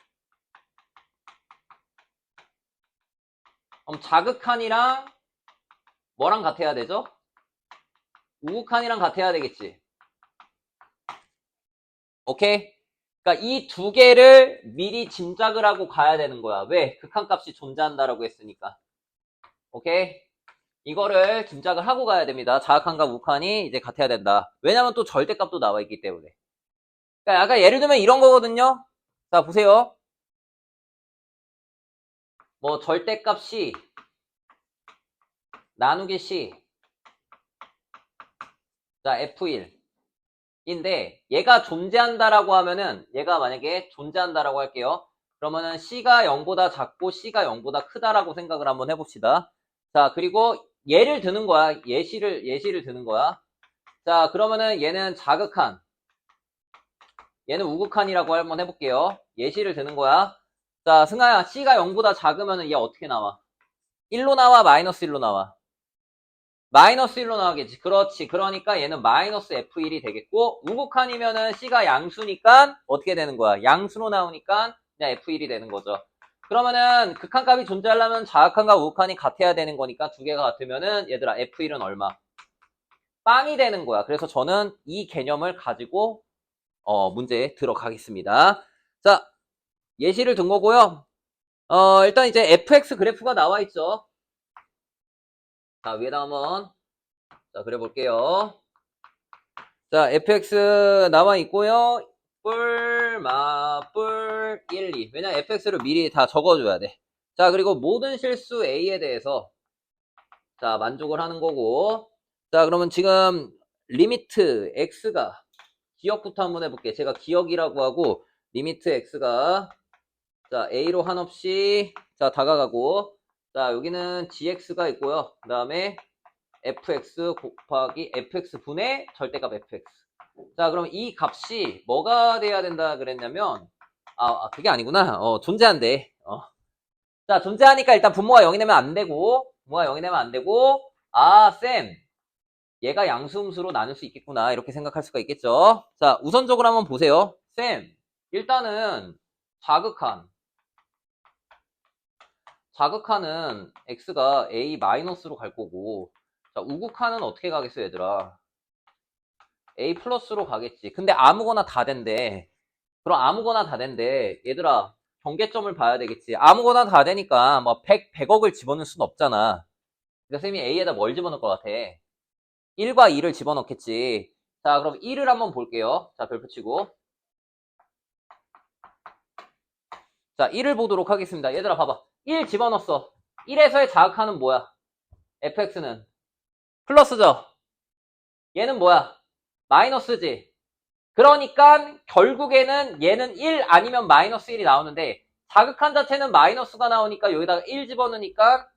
[SPEAKER 1] 그럼 자극한이랑 뭐랑 같아야 되죠? 우극한이랑 같아야 되겠지. 오케이? 그러니까 이 두 개를 미리 짐작을 하고 가야 되는 거야. 왜? 극한값이 존재한다라고 했으니까. 오케이? 이거를 짐작을 하고 가야 됩니다. 자극한과 우극한이 이제 같아야 된다. 왜냐면 또 절대값도 나와 있기 때문에. 그러니까 아까 예를 들면 이런 거거든요. 자, 보세요. 뭐 절대값이 나누기 C 자, F1인데 얘가 존재한다라고 하면은 얘가 만약에 존재한다라고 할게요. 그러면은 C가 0보다 작고 C가 0보다 크다라고 생각을 한번 해봅시다. 자, 그리고 예를 드는 거야. 예시를 드는 거야. 자, 그러면은 얘는 자극한, 얘는 우극한이라고 한번 해볼게요. 예시를 드는 거야. 자, 승아야, C가 0보다 작으면은 얘 어떻게 나와? 1로 나와, 마이너스 1로 나와? 마이너스 1로 나오겠지. 그렇지. 그러니까 얘는 마이너스 F1이 되겠고, 우극한이면은 C가 양수니까 어떻게 되는 거야? 양수로 나오니까 그냥 F1이 되는 거죠. 그러면은 극한값이 존재하려면 자극한과 우극한이 같아야 되는 거니까 두 개가 같으면은 얘들아 F1은 얼마? 빵이 되는 거야. 그래서 저는 이 개념을 가지고 문제에 들어가겠습니다. 자, 예시를 든 거고요. 일단 이제 fx 그래프가 나와 있죠. 자, 위에다 한번 자, 그려볼게요. 자, fx 나와 있고요. 뿔 1, 2. 왜냐 fx를 미리 다 적어줘야 돼. 자, 그리고 모든 실수 a에 대해서 자, 만족을 하는 거고. 자, 그러면 지금 리미트 x가 기억부터 한번 해볼게. 제가 기억이라고 하고 리미트 x가 자, a로 한없이 자, 다가가고 자, 여기는 gx가 있고요. 그 다음에 fx 곱하기 fx분의 절대값 fx. 자, 그럼 이 값이 뭐가 돼야 된다 그랬냐면 그게 아니구나. 존재한대. 자, 존재하니까 일단 분모가 0이 되면 안 되고 분모가 0이 되면 안 되고 쌤 얘가 양수음수로 나눌 수 있겠구나 이렇게 생각할 수가 있겠죠. 자, 우선적으로 한번 보세요. 쌤 일단은 자극하는 x가 a 마이너스로 갈 거고 자, 우극한은 어떻게 가겠어 얘들아? a 플러스로 가겠지. 근데 아무거나 다 된대. 그럼 아무거나 다 된대. 얘들아 경계점을 봐야 되겠지. 아무거나 다 되니까 뭐 100억을 집어넣을 순 없잖아. 그러니까 쌤이 a에다 뭘 집어넣을 것 같아? 1과 2를 집어넣겠지. 자, 그럼 1을 한번 볼게요. 자, 별표 치고. 자, 1을 보도록 하겠습니다. 얘들아 봐봐. 1 집어넣었어. 1에서의 자극하는 뭐야? fx는 플러스죠. 얘는 뭐야? 마이너스지. 그러니까 결국에는 얘는 1 아니면 마이너스 1이 나오는데 자극한 자체는 마이너스가 나오니까 여기다가 1 집어넣으니까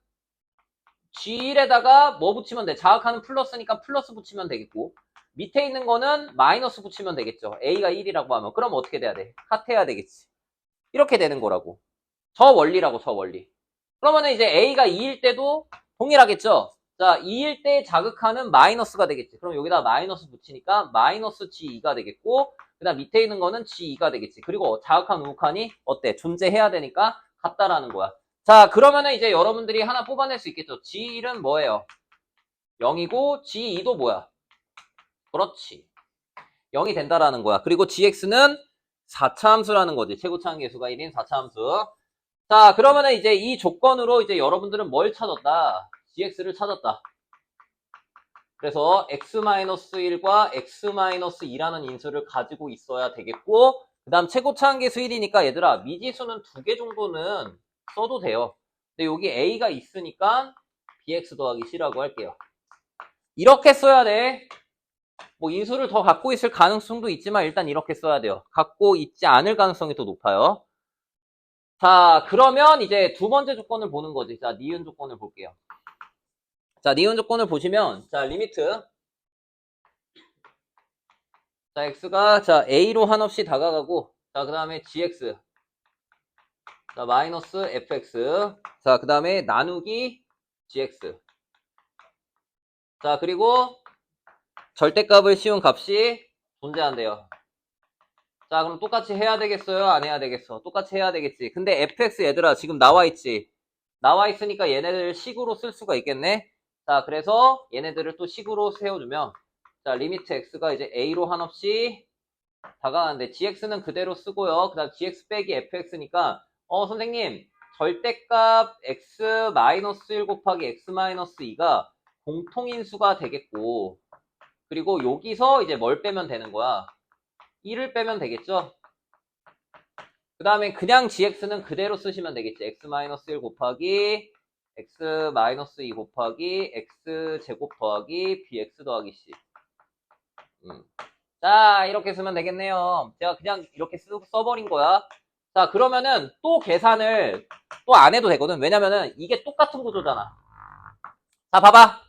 [SPEAKER 1] G1에다가 뭐 붙이면 돼? 자극하는 플러스니까 플러스 붙이면 되겠고, 밑에 있는 거는 마이너스 붙이면 되겠죠. A가 1이라고 하면. 그럼 어떻게 돼야 돼? 같아야 되겠지. 이렇게 되는 거라고. 저 원리라고, 저 원리. 그러면은 이제 A가 2일 때도 동일하겠죠? 자, 2일 때 자극하는 마이너스가 되겠지. 그럼 여기다 마이너스 붙이니까 마이너스 G2가 되겠고, 그 다음 밑에 있는 거는 G2가 되겠지. 그리고 자극한 우극한이 어때? 존재해야 되니까 같다라는 거야. 자, 그러면은 이제 여러분들이 하나 뽑아낼 수 있겠죠. G1은 뭐예요? 0이고 G2도 뭐야? 그렇지. 0이 된다라는 거야. 그리고 GX는 4차 함수라는 거지. 최고차항 계수가 1인 4차 함수. 자, 그러면은 이제 이 조건으로 이제 여러분들은 뭘 찾았다? GX를 찾았다. 그래서 x-1과 x-2라는 인수를 가지고 있어야 되겠고, 그 다음 최고차항 계수 1이니까 얘들아, 미지수는 2개 정도는 써도 돼요. 근데 여기 a가 있으니까 bx 더하기 c라고 할게요. 이렇게 써야 돼. 뭐 인수를 더 갖고 있을 가능성도 있지만 일단 이렇게 써야 돼요. 갖고 있지 않을 가능성이 더 높아요. 자, 그러면 이제 두 번째 조건을 보는 거지. 자, 니은 조건을 볼게요. 자, 니은 조건을 보시면, 자, 리미트. 자, x가, 자, a로 한없이 다가가고, 자, 그 다음에 gx. 자, 마이너스 fx. 자, 그 다음에 나누기 gx. 자, 그리고 절대값을 씌운 값이 존재한대요. 자, 그럼 똑같이 해야 되겠어요? 안 해야 되겠어? 똑같이 해야 되겠지. 근데 fx 얘들아, 지금 나와있지? 나와있으니까 얘네들 식으로 쓸 수가 있겠네? 자, 그래서 얘네들을 또 식으로 세워주면, 자, 리미트 x가 이제 a로 한없이 다가가는데, gx는 그대로 쓰고요. 그 다음 gx 빼기 fx니까, 선생님, 절대값 x-1 곱하기 x-2가 공통인수가 되겠고, 그리고 여기서 이제 뭘 빼면 되는 거야? 1을 빼면 되겠죠? 그 다음에 그냥 gx는 그대로 쓰시면 되겠지. x-1 곱하기 x-2 곱하기 x제곱 더하기 bx 더하기 c. 자, 이렇게 쓰면 되겠네요. 제가 그냥 이렇게 써버린 거야. 자, 그러면은 또 계산을 또 안 해도 되거든. 왜냐면은 이게 똑같은 구조잖아. 자, 봐봐.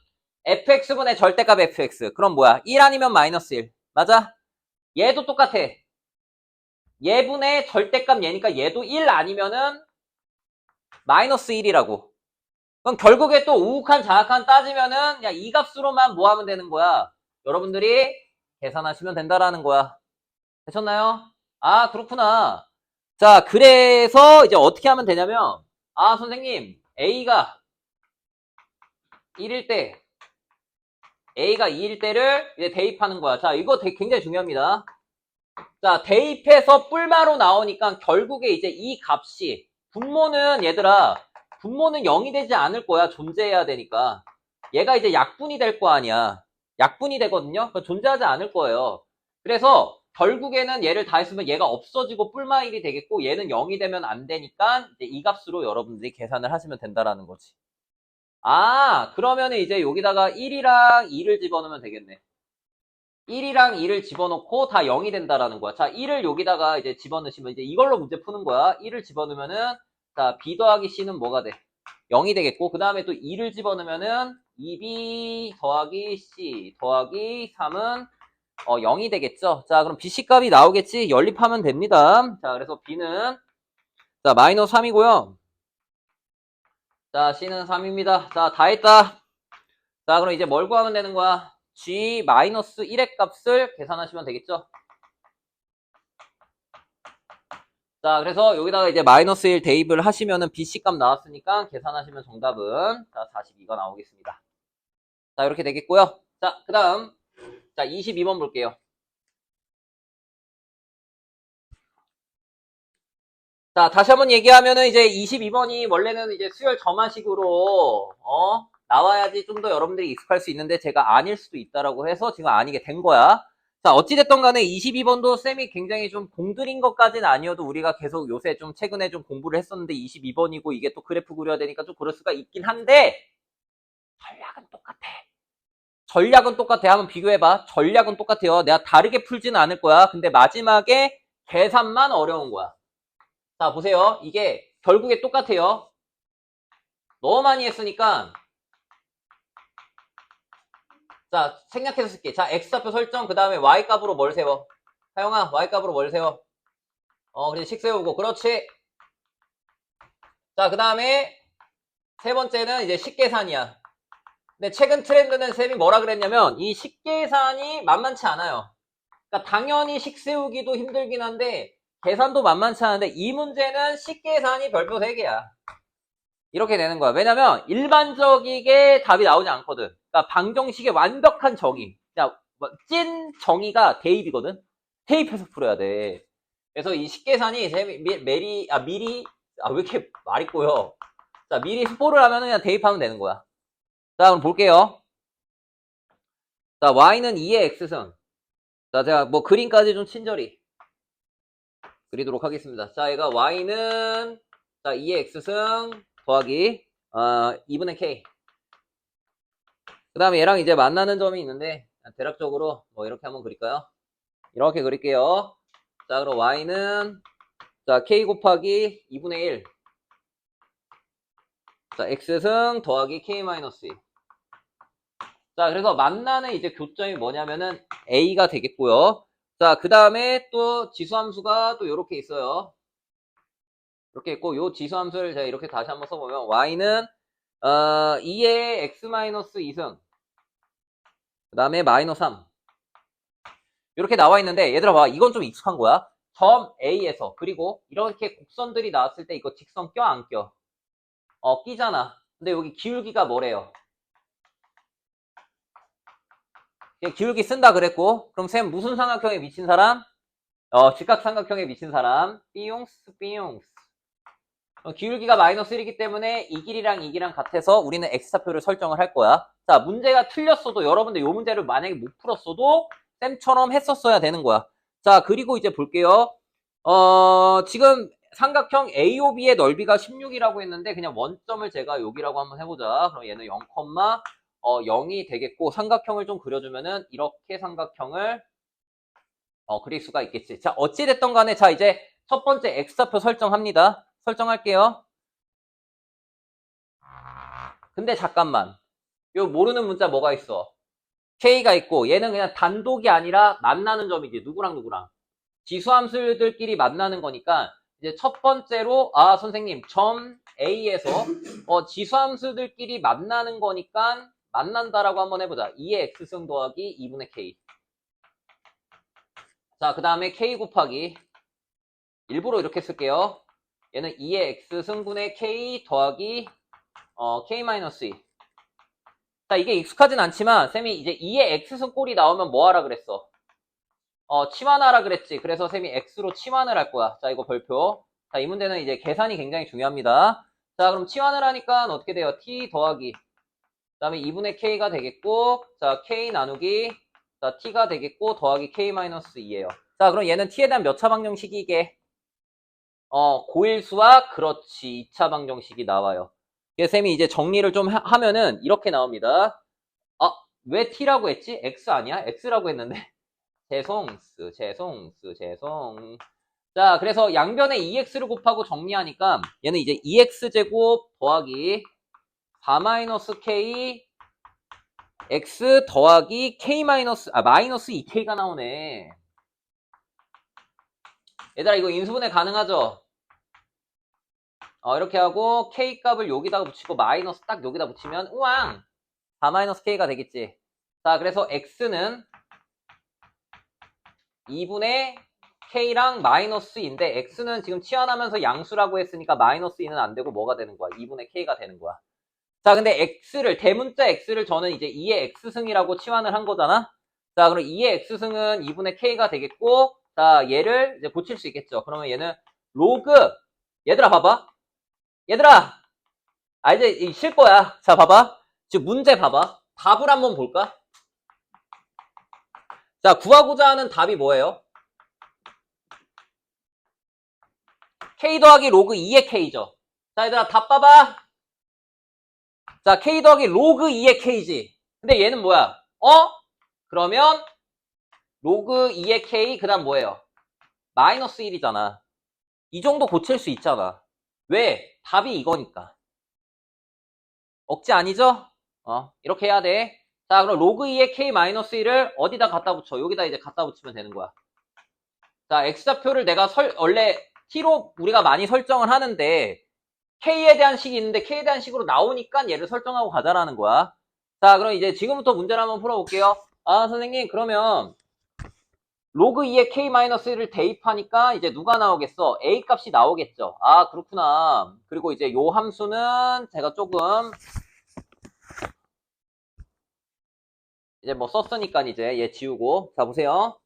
[SPEAKER 1] fx분의 절대값 fx. 그럼 뭐야? 1 아니면 마이너스 1. 맞아? 얘도 똑같아. 얘분의 절대값 얘니까 얘도 1 아니면은 마이너스 1이라고. 그럼 결국에 또 우극한 자악한 따지면은 야, 이 값으로만 뭐 하면 되는 거야? 여러분들이 계산하시면 된다라는 거야. 되셨나요? 아, 그렇구나. 자, 그래서 이제 어떻게 하면 되냐면, 아, 선생님, A가 1일 때, A가 2일 때를 이제 대입하는 거야. 자, 이거 굉장히 중요합니다. 자, 대입해서 뿔마로 나오니까 결국에 이제 이 값이, 분모는 얘들아, 분모는 0이 되지 않을 거야. 존재해야 되니까. 얘가 이제 약분이 될 거 아니야. 약분이 되거든요. 존재하지 않을 거예요. 그래서 결국에는 얘를 다 했으면 얘가 없어지고 뿔마 1이 되겠고 얘는 0이 되면 안 되니까 이제 이 값으로 여러분들이 계산을 하시면 된다라는 거지. 아, 그러면 이제 여기다가 1이랑 2를 집어넣으면 되겠네. 1이랑 2를 집어넣고 다 0이 된다라는 거야. 자, 1을 여기다가 이제 집어넣으시면 이제 이걸로 문제 푸는 거야. 1을 집어넣으면은 자, b 더하기 c는 뭐가 돼? 0이 되겠고 그 다음에 또 2를 집어넣으면은 2b 더하기 c 더하기 3은 0이 되겠죠. 자, 그럼 BC 값이 나오겠지? 연립하면 됩니다. 자, 그래서 B는 자, 마이너스 3이고요. 자, C는 3입니다. 자, 다 했다. 자, 그럼 이제 뭘 구하면 되는 거야? G-1의 값을 계산하시면 되겠죠? 자, 그래서 여기다가 이제 마이너스 1 대입을 하시면은 BC 값 나왔으니까 계산하시면 정답은 자, 42가 나오겠습니다. 자, 이렇게 되겠고요. 자, 그 다음 자, 22번 볼게요. 자, 다시 한번 얘기하면은 이제 22번이 원래는 이제 수열 점화식으로 나와야지 좀 더 여러분들이 익숙할 수 있는데 제가 아닐 수도 있다라고 해서 지금 아니게 된 거야. 자, 어찌됐던 간에 22번도 쌤이 굉장히 좀 공들인 것까지는 아니어도 우리가 계속 요새 좀 최근에 좀 공부를 했었는데 22번이고 이게 또 그래프 그려야 되니까 좀 그럴 수가 있긴 한데 전략은 똑같아. 전략은 똑같아. 한번 비교해봐. 전략은 똑같아요. 내가 다르게 풀지는 않을 거야. 근데 마지막에 계산만 어려운 거야. 자, 보세요. 이게 결국에 똑같아요. 너무 많이 했으니까 자, 생략해서 쓸게. 자, x좌표 설정, 그 다음에 y값으로 뭘 세워? 하영아, y값으로 뭘 세워? 그래, 식 세우고. 그렇지. 자, 그 다음에 세 번째는 이제 식계산이야. 근데 최근 트렌드는 쌤이 뭐라 그랬냐면 이 식계산이 만만치 않아요. 그러니까 당연히 식 세우기도 힘들긴 한데 계산도 만만치 않은데 이 문제는 식계산이 별표 3개야. 이렇게 되는 거야. 왜냐면 일반적이게 답이 나오지 않거든. 그러니까 방정식의 완벽한 정의. 그냥 찐 정의가 대입이거든. 대입해서 풀어야 돼. 그래서 이 식계산이 미리 왜 이렇게 말이 꼬여. 자, 미리 스포를 하면 그냥 대입하면 되는 거야. 자, 그럼 볼게요. 자, y는 2의 x승. 자, 제가 뭐 그림까지 좀 친절히 그리도록 하겠습니다. 자, 얘가 y는 자 2의 x승 더하기 2분의 k. 그 다음에 얘랑 이제 만나는 점이 있는데 대략적으로 뭐 이렇게 한번 그릴까요? 이렇게 그릴게요. 자, 그럼 y는 자 k 곱하기 2분의 1. 자, x승 더하기 k-2. 자, 그래서 만나는 이제 교점이 뭐냐면은 a가 되겠고요. 자, 그 다음에 또 지수함수가 또 이렇게 있어요. 이렇게 있고 요 지수함수를 제가 이렇게 다시 한번 써보면 y는 2의 x-2승 그 다음에 마이너스 3 이렇게 나와 있는데 얘들아 봐, 이건 좀 익숙한 거야. 점 A에서 그리고 이렇게 곡선들이 나왔을 때 이거 직선 껴 안 껴? 끼잖아. 근데 여기 기울기가 뭐래요? 기울기 쓴다 그랬고, 그럼 쌤 무슨 삼각형에 미친 사람? 직각삼각형에 미친 사람. 삐용스 삐용스. 기울기가 마이너스 1이기 때문에 이 길이랑 이 길이랑 같아서 우리는 x좌표를 설정을 할 거야. 자, 문제가 틀렸어도 여러분들 이 문제를 만약에 못 풀었어도 쌤처럼 했었어야 되는 거야. 자, 그리고 이제 볼게요. 지금 삼각형 AOB의 넓이가 16이라고 했는데 그냥 원점을 제가 여기라고 한번 해보자. 그럼 얘는 0,0이 되겠고 삼각형을 좀 그려주면은 이렇게 삼각형을 그릴 수가 있겠지. 자, 어찌됐던 간에 자 이제 첫 번째 x좌표 설정합니다. 설정할게요. 근데 잠깐만. 요 모르는 문자 뭐가 있어? k가 있고 얘는 그냥 단독이 아니라 만나는 점이지. 누구랑 누구랑. 지수함수들끼리 만나는 거니까 이제 첫 번째로 선생님 점 A에서 지수함수들끼리 만나는 거니까 만난다라고 한번 해보자. 2의 x승 더하기 2분의 k. 자, 그 다음에 k 곱하기 일부러 이렇게 쓸게요. 얘는 2의 x승분의 k 더하기 k-2. 자, 이게 익숙하진 않지만 쌤이 이제 2의 x승 꼴이 나오면 뭐 하라 그랬어? 치환하라 그랬지. 그래서 쌤이 x로 치환을 할 거야. 자, 이거 별표. 자, 이 문제는 이제 계산이 굉장히 중요합니다. 자, 그럼 치환을 하니까 어떻게 돼요? t 더하기. 그 다음에 2분의 k가 되겠고, 자, k 나누기, 자, t가 되겠고, 더하기 k-2예요. 자, 그럼 얘는 t에 대한 몇 차 방정식이 이게? 고일수와 그렇지. 2차 방정식이 나와요. 그래서 쌤이 이제 정리를 좀 하면은 이렇게 나옵니다. 왜 t라고 했지? x 아니야? x라고 했는데. 죄송. 자, 그래서 양변에 2x를 곱하고 정리하니까 얘는 이제 2x제곱 더하기 4-k x 더하기 마이너스 2k가 나오네. 얘들아 이거 인수분해 가능하죠? 이렇게 하고 k 값을 여기다가 붙이고 마이너스 딱 여기다 붙이면 우왕 4-k가 되겠지. 자, 그래서 x는 2분의 k랑 마이너스인데 x는 지금 치환하면서 양수라고 했으니까 마이너스 2는 안 되고 뭐가 되는 거야? 2분의 k가 되는 거야. 자, 근데 x를 대문자 x를 저는 이제 2의 x승이라고 치환을 한 거잖아. 자, 그럼 2의 x승은 2분의 k가 되겠고, 자, 얘를 이제 고칠 수 있겠죠. 그러면 얘는 로그. 얘들아 봐봐. 얘들아, 이제 쉴 거야. 자, 봐봐. 지금 문제 봐봐. 답을 한번 볼까? 자, 구하고자 하는 답이 뭐예요? k 더하기 로그 2의 k죠. 자, 얘들아 답 봐봐. 자, k 더하기 로그 2의 k지. 근데 얘는 뭐야? 그러면 로그 2의 k 그 다음 뭐예요? 마이너스 1이잖아. 이 정도 고칠 수 있잖아. 왜? 답이 이거니까. 억지 아니죠? 이렇게 해야 돼. 자, 그럼 로그 2의 k-1을 어디다 갖다 붙여? 여기다 이제 갖다 붙이면 되는 거야. 자, x좌표를 내가 원래 t로 우리가 많이 설정을 하는데 k에 대한 식이 있는데 k에 대한 식으로 나오니까 얘를 설정하고 가자라는 거야. 자, 그럼 이제 지금부터 문제를 한번 풀어볼게요. 아, 선생님, 그러면 로그 2의 k-1을 대입하니까 이제 누가 나오겠어? a 값이 나오겠죠. 아, 그렇구나. 그리고 이제 요 함수는 제가 조금 이제 뭐 썼으니까 이제 얘 지우고. 자, 보세요.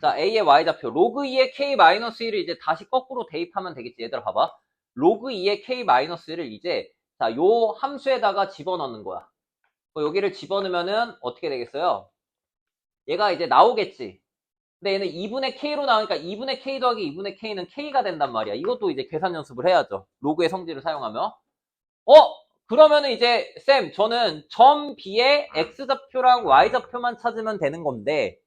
[SPEAKER 1] 자, a의 y좌표. 로그 2의 k-1을 이제 다시 거꾸로 대입하면 되겠지. 얘들아, 봐봐. 로그 2의 k-를 이제, 자, 요 함수에다가 집어넣는 거야. 여기를 집어넣으면은 어떻게 되겠어요? 얘가 이제 나오겠지. 근데 얘는 2분의 k로 나오니까 2분의 k 더하기 2분의 k는 k가 된단 말이야. 이것도 이제 계산 연습을 해야죠. 로그의 성질을 사용하며. 어? 그러면은 이제 쌤, 저는 점 B의 x좌표랑 y좌표만 찾으면 되는 건데,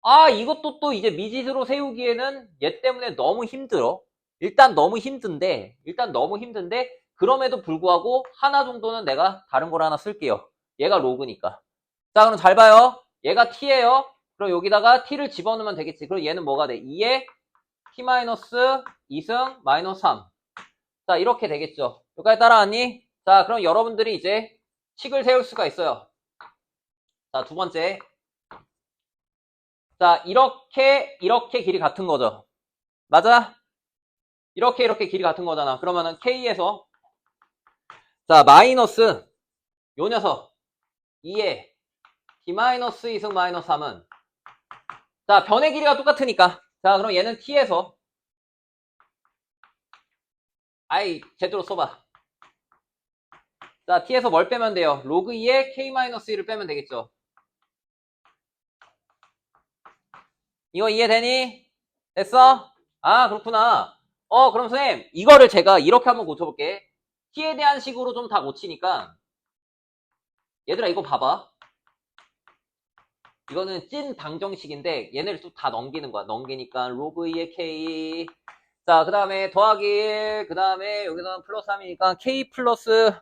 [SPEAKER 1] 아, 이것도 또 이제 미지수로 세우기에는 얘 때문에 너무 힘들어. 일단 너무 힘든데, 그럼에도 불구하고 하나 정도는 내가 다른 걸 하나 쓸게요. 얘가 로그니까. 자, 그럼 잘 봐요. 얘가 t예요. 그럼 여기다가 t를 집어넣으면 되겠지. 그럼 얘는 뭐가 돼? 2에 t-2승 마이너스 3. 자, 이렇게 되겠죠. 여기까지 따라왔니? 자, 그럼 여러분들이 이제 식을 세울 수가 있어요. 자, 두 번째. 자, 이렇게 길이 같은 거죠. 맞아? 이렇게 길이 같은 거잖아. 그러면은 k에서 자, 마이너스 요 녀석 2에 t-2승 마이너스 3은 자, 변의 길이가 똑같으니까. 자, 그럼 얘는 t에서 아이, 제대로 써봐. 자, t에서 뭘 빼면 돼요? 로그 2에 k-1을 빼면 되겠죠. 이거 이해되니? 됐어? 아, 그렇구나. 그럼 선생님, 이거를 제가 이렇게 한번 고쳐볼게. t에 대한 식으로 좀 다 고치니까 얘들아, 이거 봐봐. 이거는 찐 방정식인데 얘네를 또 다 넘기는 거야. 넘기니까 로그 2의 k. 자, 그 다음에 더하기 1, 그 다음에 여기서는 플러스 3이니까 k 플러스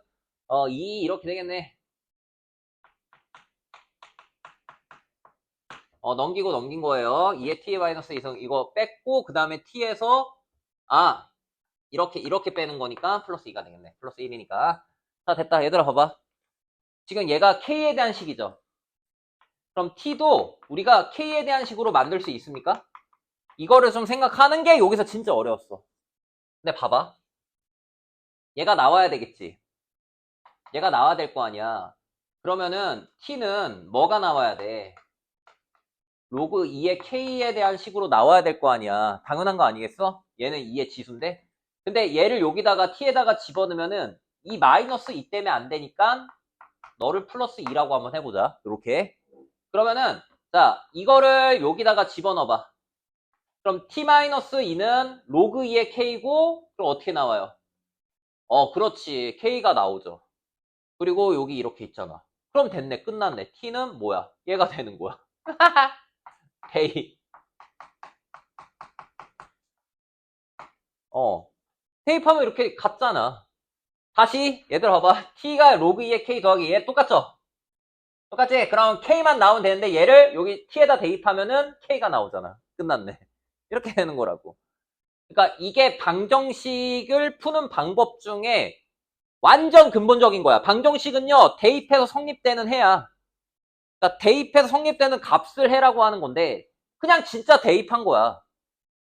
[SPEAKER 1] 2 이렇게 되겠네. 넘기고 넘긴 거예요. 2의 t의 마이너스 2성 이거 뺐고 그 다음에 t에서 이렇게 빼는 거니까 플러스 2가 되겠네. 플러스 1이니까. 자, 됐다. 얘들아 봐봐. 지금 얘가 k에 대한 식이죠. 그럼 t도 우리가 k에 대한 식으로 만들 수 있습니까? 이거를 좀 생각하는 게 여기서 진짜 어려웠어. 근데 봐봐. 얘가 나와야 되겠지. 얘가 나와야 될 거 아니야. 그러면은 t는 뭐가 나와야 돼? 로그 2의 k에 대한 식으로 나와야 될 거 아니야. 당연한 거 아니겠어? 얘는 2의 지수인데. 근데 얘를 여기다가 t에다가 집어넣으면은 이 마이너스 2 때문에 안 되니까 너를 플러스 2라고 한번 해보자. 이렇게. 그러면은 자, 이거를 여기다가 집어넣어봐. 그럼 t-2는 로그 2의 k고 그럼 어떻게 나와요? 그렇지. k가 나오죠. 그리고 여기 이렇게 있잖아. 그럼 됐네. 끝났네. t는 뭐야? 얘가 되는 거야. k. 대입하면 이렇게 같잖아. 다시 얘들아 봐봐. t가 로그 2의 k 더하기 얘 똑같죠? 똑같지? 그럼 k만 나오면 되는데 얘를 여기 t에다 대입하면은 k가 나오잖아. 끝났네. 이렇게 되는 거라고. 그러니까 이게 방정식을 푸는 방법 중에 완전 근본적인 거야. 방정식은요, 대입해서 성립되는 해야. 그러니까 대입해서 성립되는 값을 해라고 하는 건데, 그냥 진짜 대입한 거야.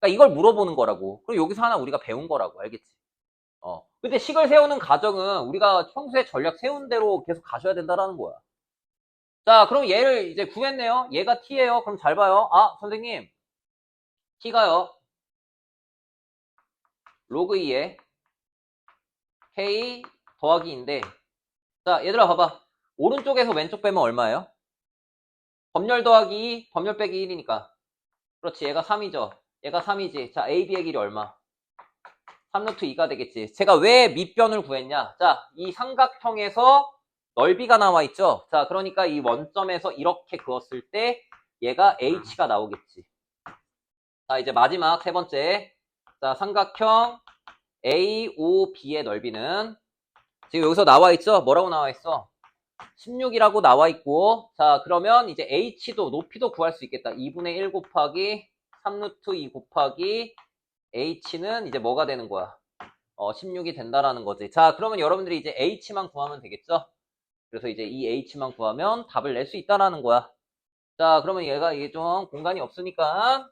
[SPEAKER 1] 그러니까 이걸 물어보는 거라고. 그리고 여기서 하나 우리가 배운 거라고. 알겠지? 근데 식을 세우는 과정은 우리가 평소에 전략 세운 대로 계속 가셔야 된다라는 거야. 자, 그럼 얘를 이제 구했네요. 얘가 t예요. 그럼 잘 봐요. 아, 선생님. t가요. 로그 2에 k 더하기 인데, 자, 얘들아 봐봐. 오른쪽에서 왼쪽 빼면 얼마예요? 범렬 더하기 2, 범렬 빼기 1이니까. 그렇지, 얘가 3이죠. 얘가 3이지. 자, a, b의 길이 얼마? 3루트 2가 되겠지. 제가 왜 밑변을 구했냐? 자, 이 삼각형에서 넓이가 나와 있죠? 자, 그러니까 이 원점에서 이렇게 그었을 때 얘가 h가 나오겠지. 자, 이제 마지막 세 번째. 자, 삼각형 AOB의 넓이는 지금 여기서 나와 있죠? 뭐라고 나와 있어? 16이라고 나와 있고, 자, 그러면 이제 H도, 높이도 구할 수 있겠다. 2분의 1 곱하기 3루트 2 곱하기 H는 이제 뭐가 되는 거야? 16이 된다라는 거지. 자, 그러면 여러분들이 이제 H만 구하면 되겠죠? 그래서 이제 이 H만 구하면 답을 낼 수 있다라는 거야. 자, 그러면 얘가 이게 좀 공간이 없으니까.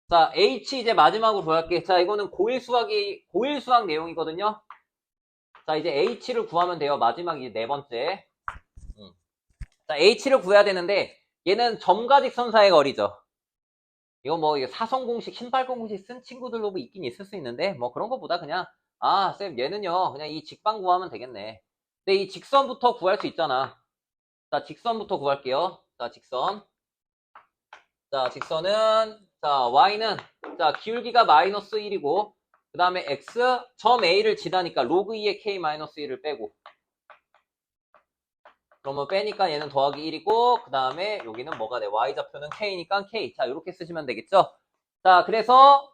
[SPEAKER 1] 자, H 이제 마지막으로 구할게. 자, 이거는 고일 수학 내용이거든요. 자, 이제 H를 구하면 돼요. 마지막 이제 네 번째. 자, H를 구해야 되는데, 얘는 점과 직선 사이의 거리죠. 이거 뭐, 사성공식, 신발공식 쓴 친구들도 뭐 있긴 있을 수 있는데, 뭐 그런 것보다 그냥, 아, 쌤, 얘는요, 그냥 이 직방 구하면 되겠네. 근데 이 직선부터 구할 수 있잖아. 자, 직선부터 구할게요. 자, 직선. 자, 직선은, 자, y는, 자, 기울기가 마이너스 1이고, 그 다음에 x, 점 a를 지나니까 로그 2의 k 마이너스 1을 빼고, 그러면 빼니까 얘는 더하기 1이고, 그 다음에 여기는 뭐가 돼? y좌표는 k니까 k. 자, 이렇게 쓰시면 되겠죠? 자, 그래서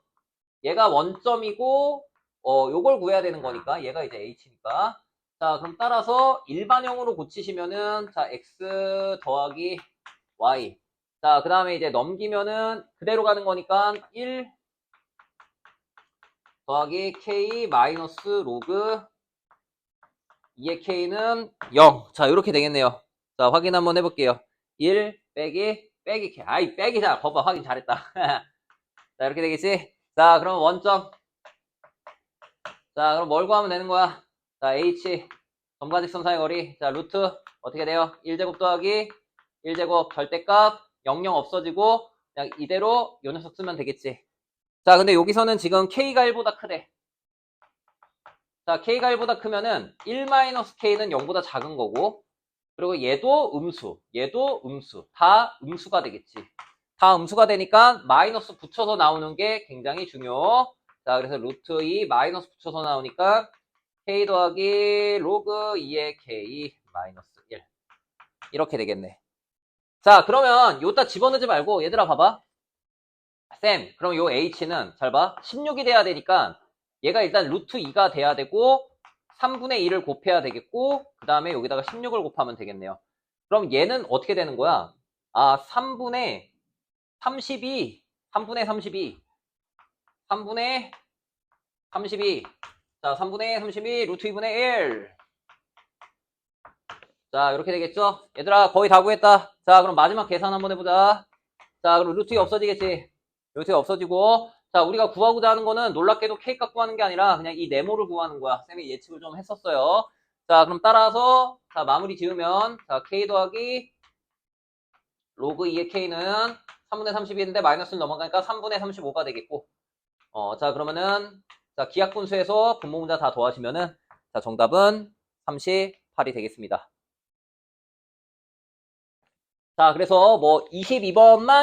[SPEAKER 1] 얘가 원점이고, 요걸 구해야 되는 거니까, 얘가 이제 h니까. 자, 그럼 따라서 일반형으로 고치시면은, 자, x 더하기 y. 자, 그 다음에 이제 넘기면은 그대로 가는 거니까 1 더하기 k 마이너스 로그 2의 k는 0. 자, 이렇게 되겠네요. 자, 확인 한번 해볼게요. 1 빼기 k. 아이, 빼기자. 봐봐, 확인 잘했다. 자, 이렇게 되겠지? 자, 그럼 원점. 자, 그럼 뭘 구하면 되는 거야? 자, h 점과 직선 사이 거리. 자, 루트 어떻게 돼요? 1제곱 더하기 1제곱 절대값 00 없어지고 그냥 이대로 요 녀석 쓰면 되겠지. 자, 근데 여기서는 지금 k가 1보다 크대. 자, k가 1보다 크면은 1-k는 0보다 작은 거고, 그리고 얘도 음수, 얘도 음수. 다 음수가 되겠지. 다 음수가 되니까 마이너스 붙여서 나오는 게 굉장히 중요. 자, 그래서 루트 2 마이너스 붙여서 나오니까 k 더하기 로그 2의 k 마이너스 1. 이렇게 되겠네. 자, 그러면 요따 집어넣지 말고 얘들아 봐봐. 쌤, 그럼 요 h는 잘 봐. 16이 돼야 되니까 얘가 일단 루트 2가 돼야 되고 3분의 2를 곱해야 되겠고 그 다음에 여기다가 16을 곱하면 되겠네요. 그럼 얘는 어떻게 되는 거야? 아, 3분의 32, 3분의 32, 3분의 32. 자, 3분의 32 루트 2분의 1. 자, 이렇게 되겠죠? 얘들아, 거의 다 구했다. 자, 그럼 마지막 계산 한번 해보자. 자, 그럼 루트 2 없어지겠지? 루트 2 없어지고. 자, 우리가 구하고자 하는 거는 놀랍게도 K값 구하는 게 아니라 그냥 이 네모를 구하는 거야. 쌤이 예측을 좀 했었어요. 자, 그럼 따라서, 자, 마무리 지으면, 자, K 더하기 로그 2의 K는 3분의 32인데 마이너스를 넘어가니까 3분의 35가 되겠고. 자, 그러면은, 자, 기하분수에서 분모문자 다 더하시면은, 자, 정답은 38이 되겠습니다. 자, 그래서 뭐 22번만